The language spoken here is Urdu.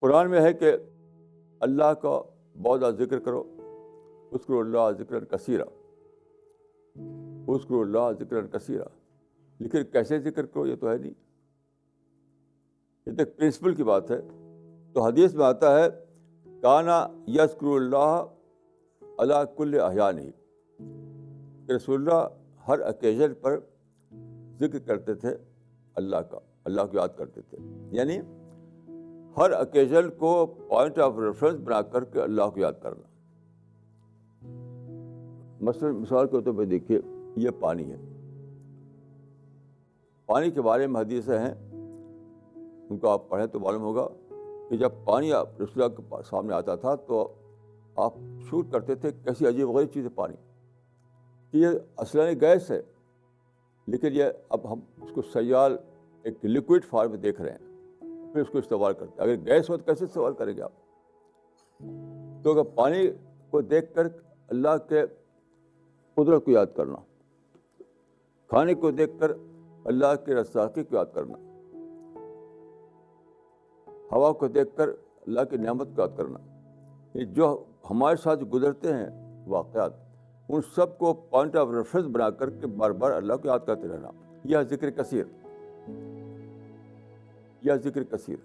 قرآن میں ہے کہ اللہ کا بہت زیادہ ذکر کرو، اذکروا اللہ ذکرا کثیرا، اذکروا اللہ ذکرا کثیرا، لیکن کیسے ذکر کرو یہ تو ہے نہیں، یہ تو ایک پرنسپل کی بات ہے. تو حدیث میں آتا ہے کانا یذکر اللہ علی کل احیانہ، کہ رسول اللہ ہر اوکیزن پر ذکر کرتے تھے اللہ کا، اللہ کو یاد کرتے تھے. یعنی ہر اوکیزن کو پوائنٹ آف ریفرنس بنا کر کے اللہ کو یاد کرنا. مثال کے طور پہ دیکھیے، یہ پانی ہے. پانی کے بارے میں حدیثیں ہیں، ان کو آپ پڑھیں تو معلوم ہوگا کہ جب پانی رسول اللہ کے سامنے آتا تھا تو آپ شور کرتے تھے کیسی عجیب غریب چیز ہے پانی، کہ یہ اصلاً گیس ہے، لیکن یہ اب ہم اس کو سیال ایک لیکوڈ فارم میں دیکھ رہے ہیں، پھر اس کو استعمال کرتے ہیں. اگر گیس ہو تو کیسے استعمال کریں گے آپ؟ تو اگر پانی کو دیکھ کر اللہ کے قدرت کو یاد کرنا، کھانے کو دیکھ کر اللہ کی رزاقی کو یاد کرنا، ہوا کو دیکھ کر اللہ کی نعمت کو یاد کرنا، یہ جو ہمارے ساتھ گزرتے ہیں واقعات، ان سب کو پوائنٹ آف ریفرنس بنا کر کے بار بار اللہ کو یاد کرتے رہنا، یہ ذکر کثیر، یہ ذکر کثیر.